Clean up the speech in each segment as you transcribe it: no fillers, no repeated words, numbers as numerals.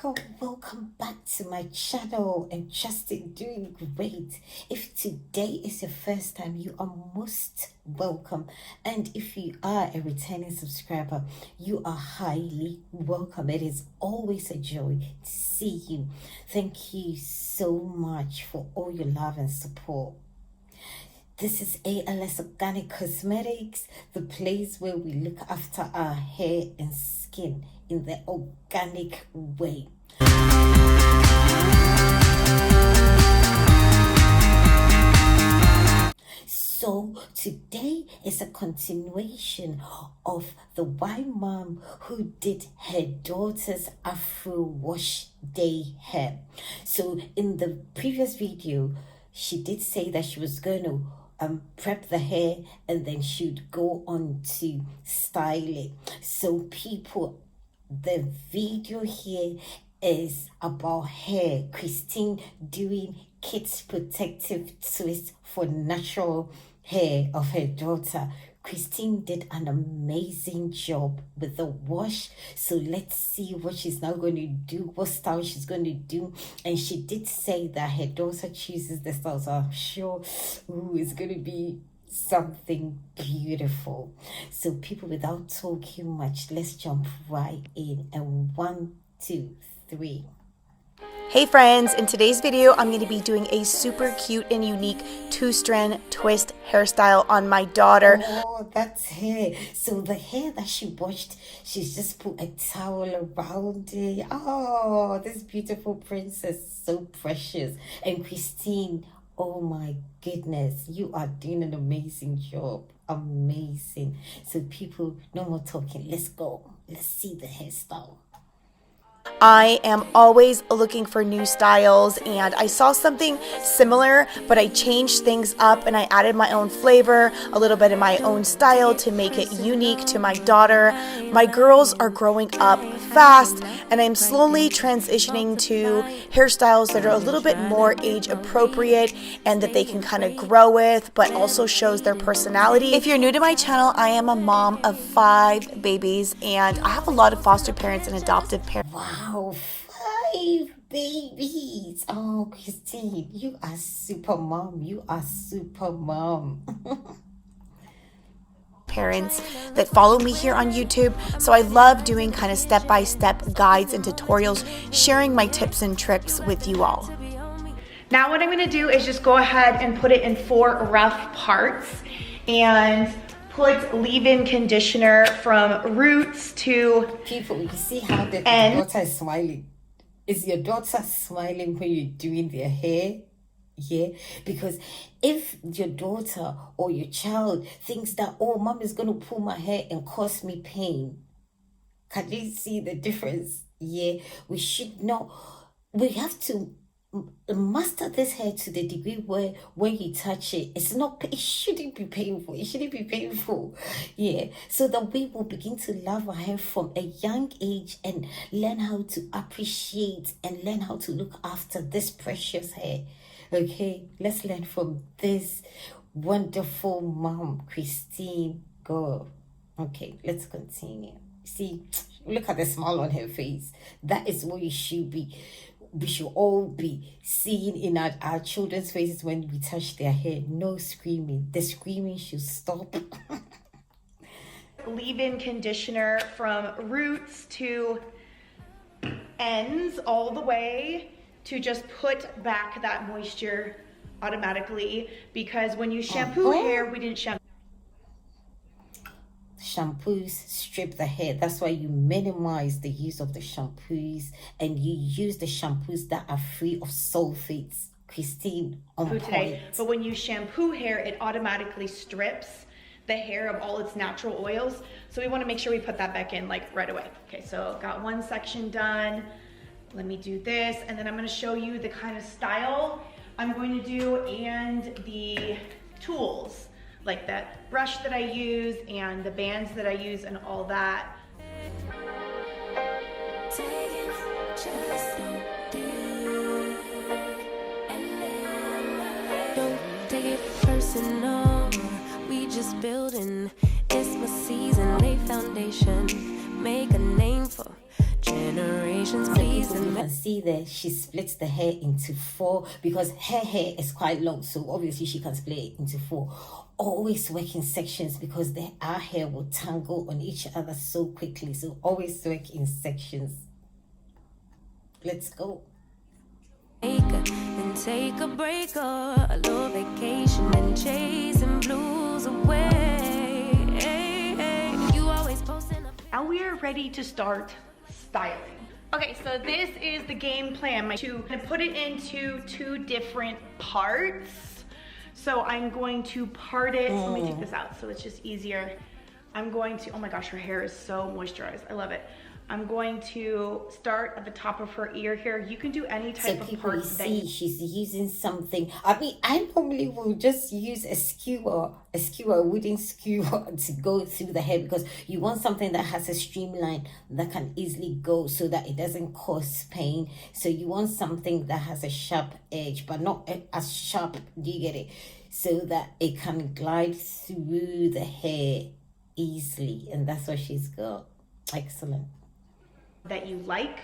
welcome back to my channel, and Justin doing great. If today is your first time, you are most welcome, and if you are a returning subscriber, you are highly welcome. It is always a joy to see you. Thank you so much for all your love and support. This is ALS Organic Cosmetics, the place where we look after our hair and skin in the organic way. So today is a continuation of the white mom who did her daughter's Afro wash day hair. So in the previous video, she did say that she was going to prep the hair and then she'd go on to style it. So people, the video here is about hair. Christine doing Kids Protective Twist for natural hair of her daughter. Christine did an amazing job with the wash. So let's see what she's now going to do, what style she's going to do. And she did say that her daughter chooses the style, so I'm sure it's going to be something beautiful. So people, without talking much, let's jump right in. And 1, 2, 3. Hey friends, in today's video, I'm going to be doing a super cute and unique 2-strand twist hairstyle on my daughter. Oh, that's hair. So the hair that she washed, she's just put a towel around it. Oh, this beautiful princess, so precious. And Christine, oh my goodness, you are doing an amazing job. Amazing. So people, no more talking. Let's go. Let's see the hairstyle. I am always looking for new styles, and I saw something similar, but I changed things up and I added my own flavor, a little bit of my own style to make it unique to my daughter. My girls are growing up fast, and I'm slowly transitioning to hairstyles that are a little bit more age appropriate and that they can kind of grow with, but also shows their personality. If you're new to my channel, I am a mom of 5 babies, and I have a lot of foster parents and adoptive parents. Wow, 5 babies. Oh, Christine, you are super mom. You are super mom. Parents that follow me here on YouTube, so I love doing kind of step-by-step guides and tutorials, sharing my tips and tricks with you all. Now what I'm going to do is just go ahead and put it in 4 rough parts and put leave-in conditioner from roots to people. You see how the daughter is smiling? Is your daughter smiling when you're doing their hair? Yeah, because if your daughter or your child thinks that, oh, mom is going to pull my hair and cause me pain, can you see the difference? Yeah, we should know. We have to master this hair to the degree where when you touch it, it shouldn't be painful. It shouldn't be painful. Yeah, so that we will begin to love our hair from a young age and learn how to appreciate and learn how to look after this precious hair. Okay, let's learn from this wonderful mom, Christine. Go. Okay, let's continue. See, look at the smile on her face. That is what you should be. We should all be seeing in our children's faces when we touch their hair. No screaming. The screaming should stop. Leave-in conditioner from roots to ends all the way to just put back that moisture automatically, because when you shampoo hair, we didn't shampoo. Shampoos strip the hair. That's why you minimize the use of the shampoos and you use the shampoos that are free of sulfates. Christine, on point. But when you shampoo hair, it automatically strips the hair of all its natural oils. So we want to make sure we put that back in like right away. Okay, so got one section done. Let me do this, and then I'm going to show you the kind of style I'm going to do and the tools, like that brush that I use and the bands that I use and all that. Don't take it personal, we just building. It's my season, lay foundation, make a name for generations, please. You can see there she splits the hair into 4 because her hair is quite long, so obviously she can split it into 4. Always work in sections because our hair will tangle on each other so quickly, so always work in sections. Let's go. Then take a break or a little vacation and chasing blues away. You always posting up. Now we are ready to start styling. Okay, so this is the game plan. To put it into 2 different parts. So I'm going to part it. Let me take this out so it's just easier. I'm going to, oh my gosh, her hair is so moisturized. I love it. I'm going to start at the top of her ear here. You can do any type of part that you she's using something. I mean, I normally will just use a wooden skewer to go through the hair because you want something that has a streamline that can easily go so that it doesn't cause pain. So you want something that has a sharp edge, but not as sharp, do you get it? So that it can glide through the hair easily. And that's what she's got. Excellent. that you like.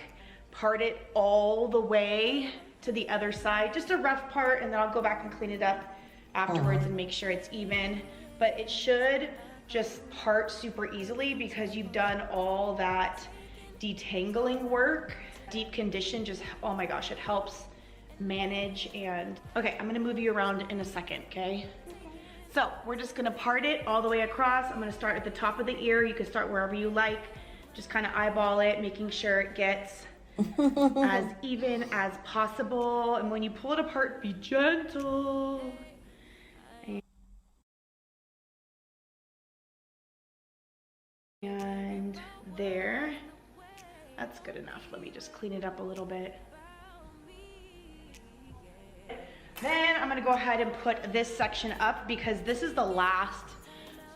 Part it all the way to the other side, just a rough part, and then I'll go back and clean it up afterwards and make sure it's even. But it should just part super easily because you've done all that detangling work. Deep condition just, oh my gosh, it helps manage. And okay, I'm gonna move you around in a second, okay? So we're just gonna part it all the way across. I'm gonna start at the top of the ear. You can start wherever you like. Just kind of eyeball it, making sure it gets as even as possible. And when you pull it apart, be gentle. And there, that's good enough. Let me just clean it up a little bit. Then I'm gonna go ahead and put this section up because this is the last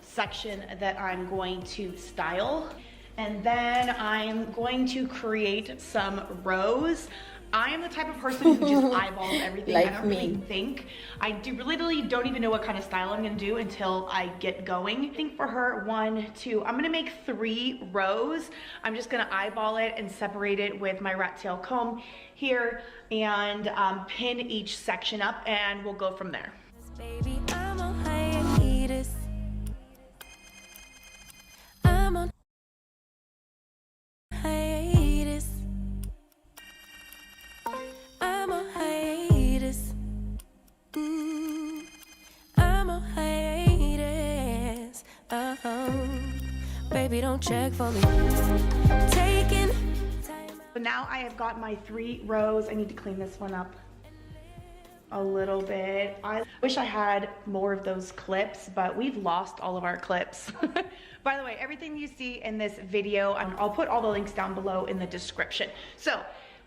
section that I'm going to style. And then I'm going to create some rows. I am the type of person who just eyeballs everything. Like I don't really think. I literally don't even know what kind of style I'm gonna do until I get going. I think for her, 1, 2, I'm gonna make 3 rows. I'm just gonna eyeball it and separate it with my rat tail comb here and pin each section up, and we'll go from there. Baby, I'm on hiatus. I'm on hiatus. I'm on hiatus. I'm on hiatus. Baby, don't check for me. Taking time. So now I have got my 3 rows. I need to clean this one up a little bit. I wish I had more of those clips, but we've lost all of our clips. By the way, everything you see in this video, I'll put all the links down below in the description. So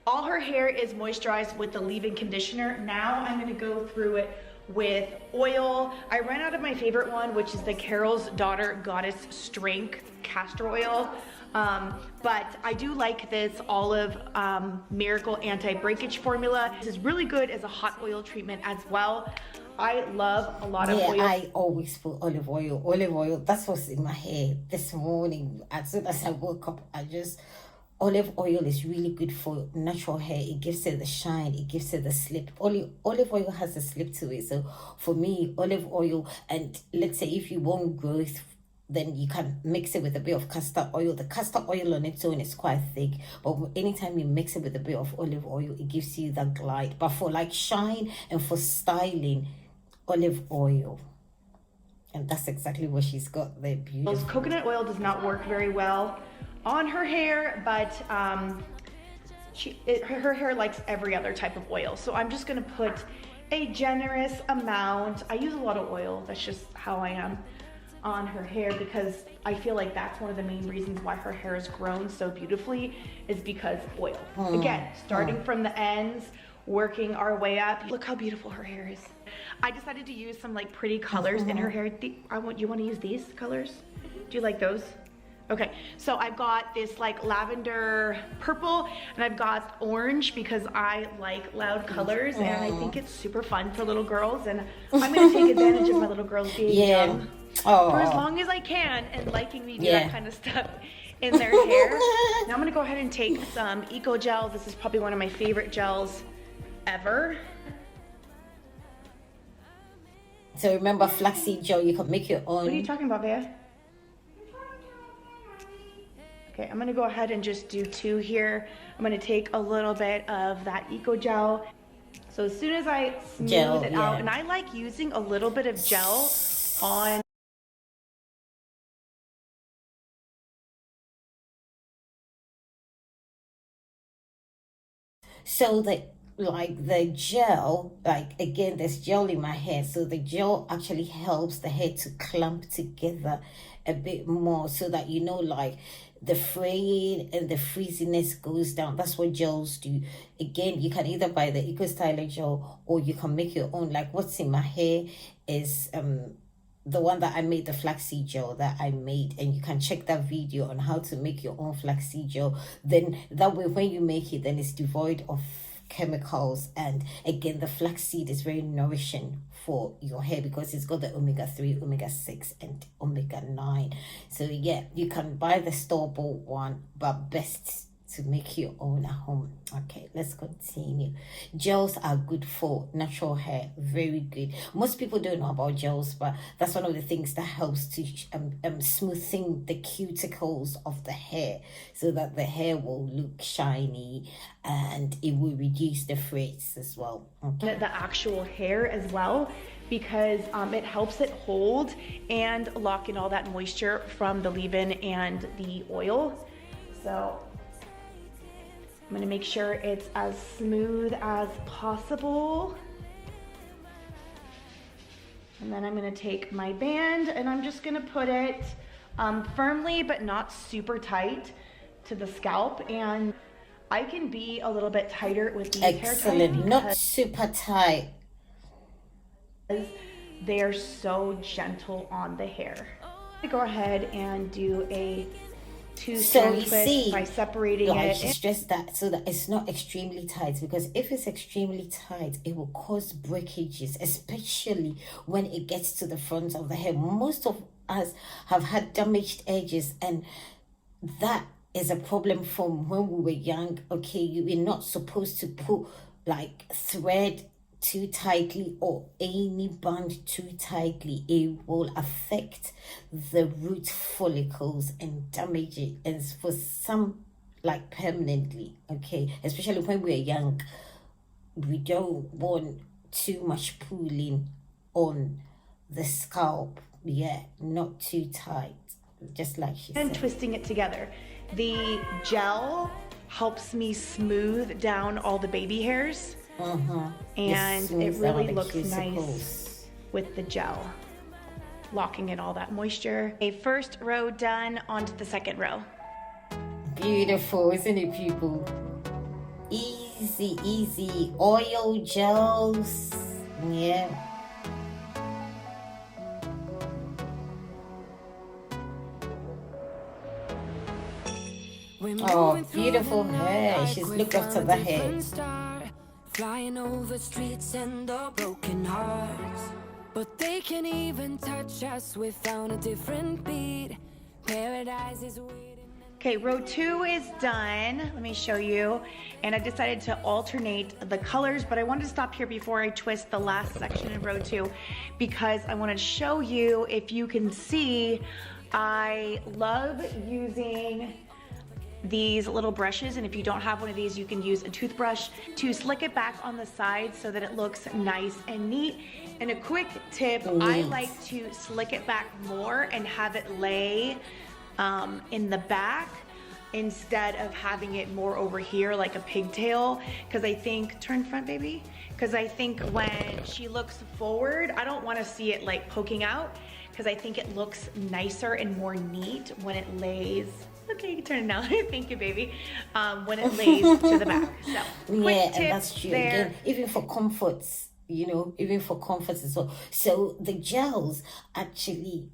all her hair is moisturized with the leave-in conditioner. Now I'm gonna go through it with oil. I ran out of my favorite one, which is the Carol's Daughter Goddess Strength Castor Oil. But I do like this Olive Miracle Anti-Breakage Formula. This is really good as a hot oil treatment as well. I love a lot of oil. I always put olive oil. Olive oil, that's what's in my hair. This morning, as soon as I woke up, olive oil is really good for natural hair. It gives it the shine, it gives it the slip. Olive oil has a slip to it. So for me, olive oil, and let's say if you want growth, then you can mix it with a bit of castor oil. The castor oil on its own is quite thick, but anytime you mix it with a bit of olive oil, it gives you that glide. But for like shine and for styling, olive oil. And that's exactly what she's got there. Beautiful. Coconut oil does not work very well on her hair, but her hair likes every other type of oil. So I'm just gonna put a generous amount. I use a lot of oil, that's just how I am, on her hair, because I feel like that's one of the main reasons why her hair has grown so beautifully is because oil. Again, starting from the ends, working our way up. Look how beautiful her hair is. I decided to use some like pretty colors in her hair. You want to use these colors? Do you like those? Okay, so I've got this like lavender purple, and I've got orange because I like loud colors, and I think it's super fun for little girls, and I'm gonna take advantage of my little girls being young for as long as I can and liking me do that kind of stuff. in their hair. Now I'm gonna go ahead and take some Eco Gel. This is probably one of my favorite gels ever. So remember, flaxseed gel, you can make your own. What are you talking about, Vea? Okay, I'm gonna go ahead and just do 2 here. I'm gonna take a little bit of that Eco Gel. So as soon as I smooth it out, and I like using a little bit of gel on. So the gel, like again, there's gel in my hair, so the gel actually helps the hair to clump together a bit more, so that like the fraying and the frizziness goes down. That's what gels do. Again, you can either buy the Eco Styler gel or you can make your own. Like what's in my hair is the one that I made, the flaxseed gel that I made, and you can check that video on how to make your own flaxseed gel. Then that way when you make it, then it's devoid of chemicals, and again the flaxseed is very nourishing for your hair because it's got the omega-3, omega-6 and omega-9. So yeah, you can buy the store-bought one, but best to make your own at home. Okay, let's continue. Gels are good for natural hair, very good. Most people don't know about gels, but that's one of the things that helps to smoothing the cuticles of the hair, so that the hair will look shiny and it will reduce the frizz as well. Okay. The actual hair as well, because it helps it hold and lock in all that moisture from the leave-in and the oil. So I'm gonna make sure it's as smooth as possible. And then I'm gonna take my band and I'm just gonna put it firmly but not super tight to the scalp. And I can be a little bit tighter with these hair ties. Excellent, not super tight. They're so gentle on the hair. I go ahead and do a 2-strand twist by separating it. I stress that so that it's not extremely tight, because if it's extremely tight, it will cause breakages, especially when it gets to the front of the hair. Most of us have had damaged edges, and that is a problem from when we were young. Okay, you were not supposed to put like thread too tightly or any band too tightly. It will affect the root follicles and damage it, and for some like permanently. Okay, especially when we're young, we don't want too much pulling on the scalp. Yeah, not too tight, just like she said. And twisting it together. The gel helps me smooth down all the baby hairs. And it really looks nice with the gel, locking in all that moisture. A first row done, on to the second row. Beautiful, isn't it, people? Easy, easy. Oil gels. Yeah. Oh, beautiful hair. She's looked after the hair. Flying over streets and the broken hearts, but they can even touch us. We found a different beat. Paradise is waiting. Okay, row 2 is done. Let me show you. And I decided to alternate the colors, but I wanted to stop here before I twist the last section in row 2, because I want to show you, if you can see, I love using these little brushes, and if you don't have one of these, you can use a toothbrush to slick it back on the side so that it looks nice and neat. And a quick tip, I like to slick it back more and have it lay in the back instead of having it more over here like a pigtail, because I think, turn front baby, because I think when she looks forward, I don't want to see it like poking out, because I think it looks nicer and more neat when it lays. Okay, you can turn it now. Thank you, baby. When it lays to the back. So, yeah, and that's true. Again, even for comforts, even for comforts as well. So the gels actually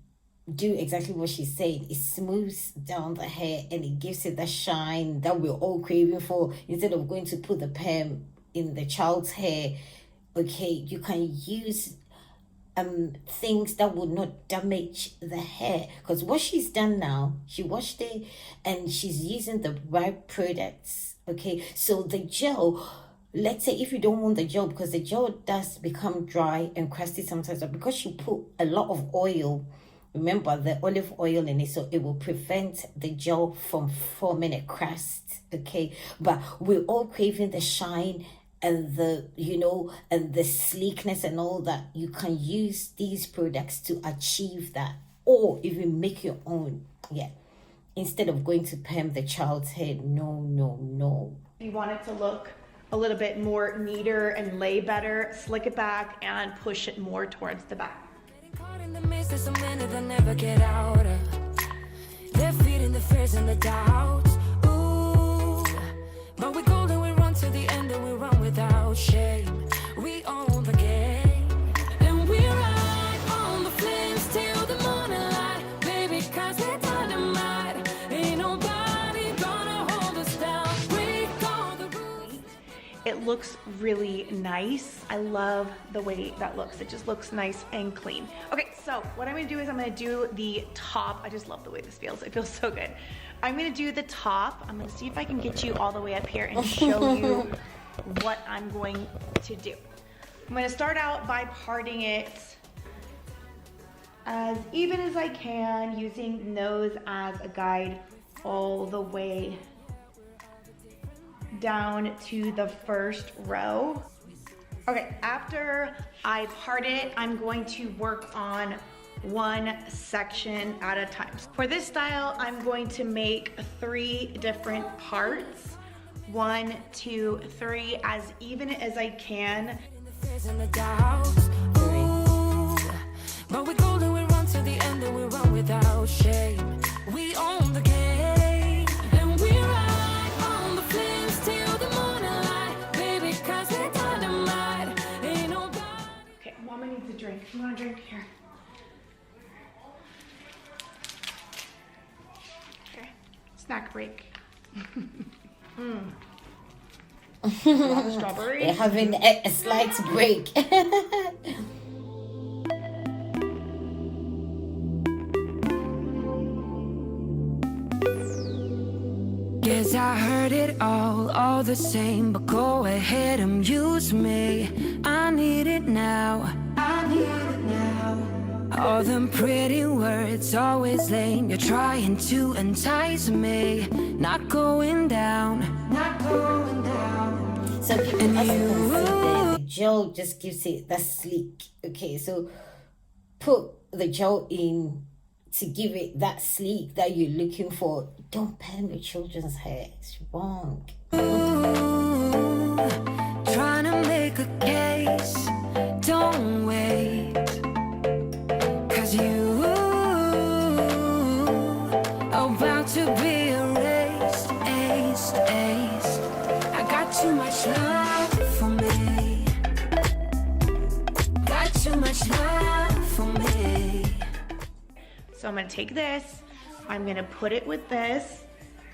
do exactly what she's saying. It smooths down the hair and it gives it the shine that we're all craving for. Instead of going to put the perm in the child's hair, okay, you can use things that would not damage the hair. Because what she's done now, she washed it and she's using the right products. Okay, so the gel, let's say if you don't want the gel, because the gel does become dry and crusty sometimes, but because she put a lot of oil, remember the olive oil in it, so it will prevent the gel from forming a crust. Okay, but we're all craving the shine and the, you know, and the sleekness and all that. You can use these products to achieve that, or even make your own. Yeah, instead of going to perm the child's hair. No. You want it to look a little bit more neater and lay better, slick it back and push it more towards the back. Caught in the maze, there's so many that never get out of. They're feeding the fears and the doubts. Ooh, but we golden, we run to the end and we run without shame. We own the game and we ride on the flames till the morning light, baby, 'cause we're dynamite. Ain't nobody gonna hold us down. Break all the rules. It looks really nice. I love the way that looks. It just looks nice and clean. Okay, so what I'm gonna do is I'm gonna do the top. I just love the way this feels. It feels so good. I'm gonna do the top. I'm gonna see if I can get you all the way up here and show you what I'm going to do. I'm gonna start out by parting it as even as I can, using nose as a guide all the way down to the first row. Okay, after I part it, I'm going to work on one section at a time. For this style, I'm going to make 3 different parts. 1, 2, 3, as even as I can. Fears and the doubts. Ooh, but we golden, we run to the end and we run without shame. We own the game and we ride on the flames till the morning light, baby, 'cause we're dynamite. Ain't nobody. Okay, Mama needs a drink. You want a drink? Here. Okay, snack break. Strawberries. They're having a slight break. Yes, I heard it all the same, but go ahead and use me. I need it now. I need it now. All them pretty words, always lame. You're trying to entice me. Not going down. Not going down. So people, as you can see, the gel just gives it that sleek. Okay, so put the gel in to give it that sleek that you're looking for. Don't perm your children's hair. It's wrong. Ooh, trying to make a case. Don't wait. 'Cause you about to be erased, aced. I got too much love for me. Got too much love for me. So I'm gonna take this, I'm gonna put it with this.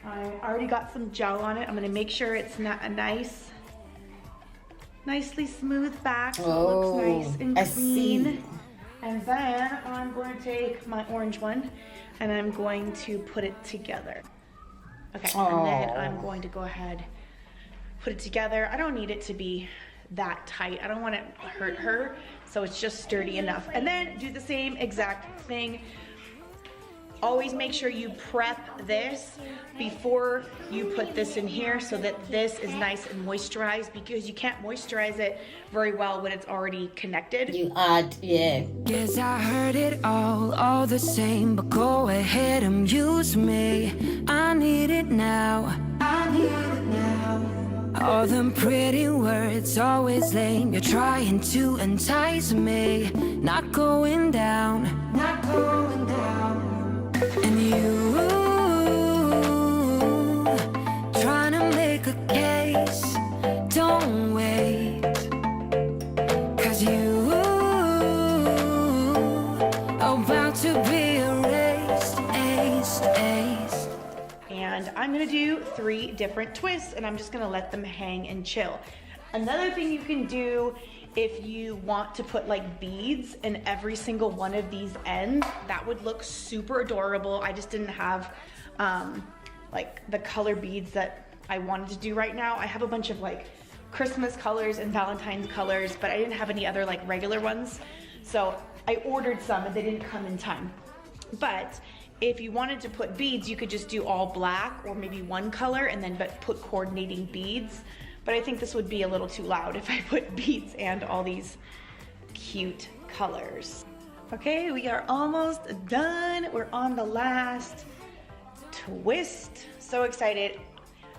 I already got some gel on it. I'm gonna make sure it's not a nicely smooth back, so it looks nice and clean. See. And then I'm going to take my orange one and I'm going to put it together. Okay, and then I'm going to go ahead, put it together. I don't need it to be that tight. I don't want it to hurt her, so it's just sturdy enough. And then do the same exact thing. Always make sure you prep this before you put this in here so that this is nice and moisturized, because you can't moisturize it very well when it's already connected. You add, yeah. Yes, I heard it all the same, but go ahead and use me. I need it now. I need it now. All them pretty words, always lame. You're trying to entice me. Not going down. Not going down. And you trying to make a case. Don't wait. 'Cause you about to be erased, aced. And I'm gonna do 3 different twists and I'm just gonna let them hang and chill. Another thing you can do if you want to put like beads in every single one of these ends, that would look super adorable. I just didn't have like the color beads that I wanted to do right now. I have a bunch of like Christmas colors and Valentine's colors, but I didn't have any other like regular ones. So I ordered some and they didn't come in time. But if you wanted to put beads, you could just do all black or maybe one color and then put coordinating beads. But I think this would be a little too loud if I put beads and all these cute colors. Okay, we are almost done. We're on the last twist. So excited.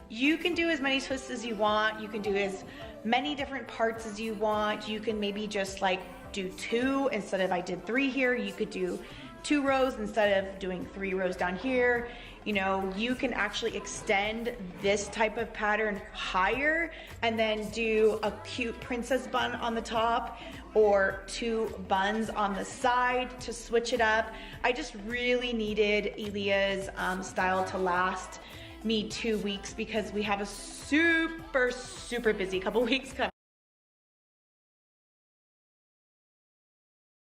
You can do as many twists as you want. You can do as many different parts as you want. You can maybe just like do 2 instead of I did 3 here. You could do 2 rows instead of doing 3 rows down here. You know, you can actually extend this type of pattern higher and then do a cute princess bun on the top or 2 buns on the side to switch it up. I just really needed Elia's style to last me 2 weeks because we have a super busy couple weeks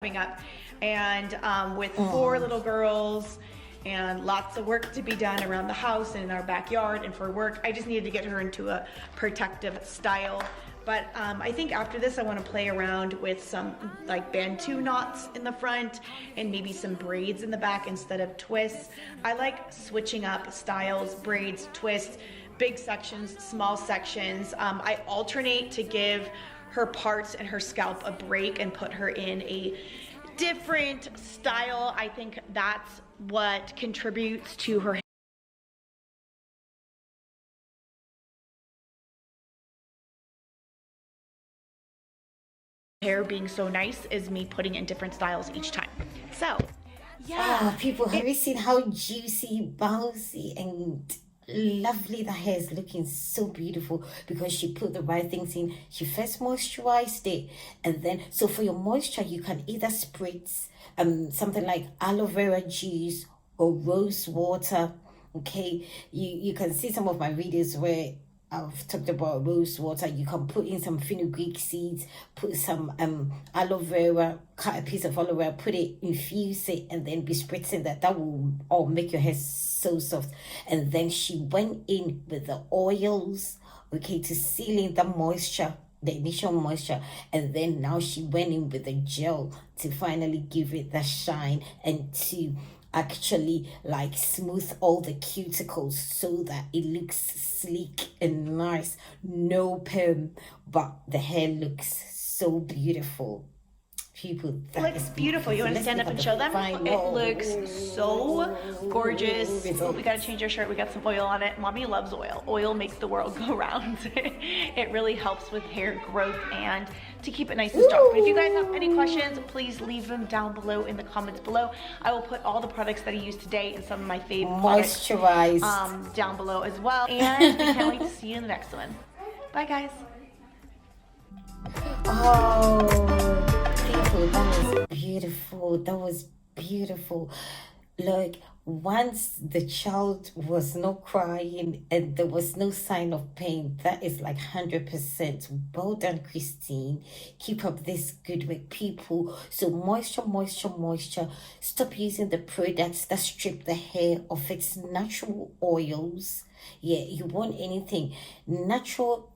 coming up, and with 4 little girls and lots of work to be done around the house and in our backyard and for work, I just needed to get her into a protective style. But I think after this I want to play around with some like bantu knots in the front and maybe some braids in the back instead of twists. I like switching up styles, braids, twists, big sections, small sections. I alternate to give her parts and her scalp a break and put her in a different style. I think that's what contributes to her hair being so nice, is me putting in different styles each time. So yeah, people, have you seen how juicy, bouncy and lovely the hair is looking? So beautiful because she put the right things in. She first moisturized it, and then so for your moisture you can either spritz something like aloe vera juice or rose water. Okay, you can see some of my videos where I've talked about rose water. You can put in some fenugreek seeds, put some aloe vera, cut a piece of aloe vera, put it, infuse it, and then be spritzing that. That will all make your hair so soft. And then she went in with the oils, okay, to seal in the moisture, the initial moisture, and then now she went in with the gel to finally give it the shine and to actually like smooth all the cuticles so that it looks sleek and nice, no perm, but the hair looks so beautiful. People, that is beautiful. You want to stand up and show them? It looks so gorgeous. We got to change our shirt. We got some oil on it. Mommy loves oil. Oil makes the world go round. It really helps with hair growth and to keep it nice and strong. But if you guys have any questions, please leave them down below in the comments below. I will put all the products that I used today and some of my favorite products down below as well. And we can't wait to see you in the next one. Bye, guys. People, that was beautiful. That was beautiful. Like, once the child was not crying and there was no sign of pain, that is like 100%. Well done, Christine. Keep up this good work, people. So moisture. Stop using the products that strip the hair of its natural oils. Yeah, you want anything natural.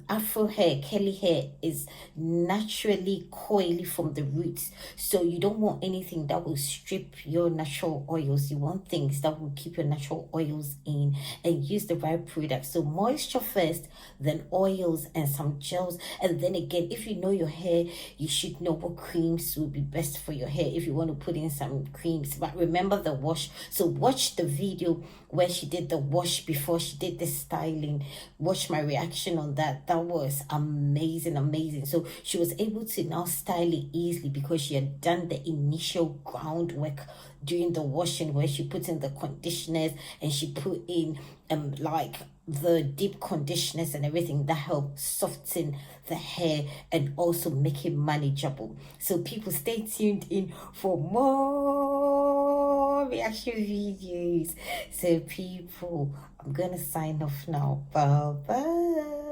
Afro hair, curly hair is naturally coily from the roots, so you don't want anything that will strip your natural oils. You want things that will keep your natural oils in, and use the right products. So moisture first, then oils and some gels. And then again, if you know your hair, you should know what creams will be best for your hair if you want to put in some creams. But remember the wash. So watch the video where she did the wash before she did the styling. Watch my reaction on that. That was amazing. So she was able to now style it easily because she had done the initial groundwork during the washing, where she put in the conditioners and she put in like the deep conditioners and everything that help soften the hair and also make it manageable. So people, stay tuned in for more reaction videos. So people, I'm gonna sign off now. Bye bye.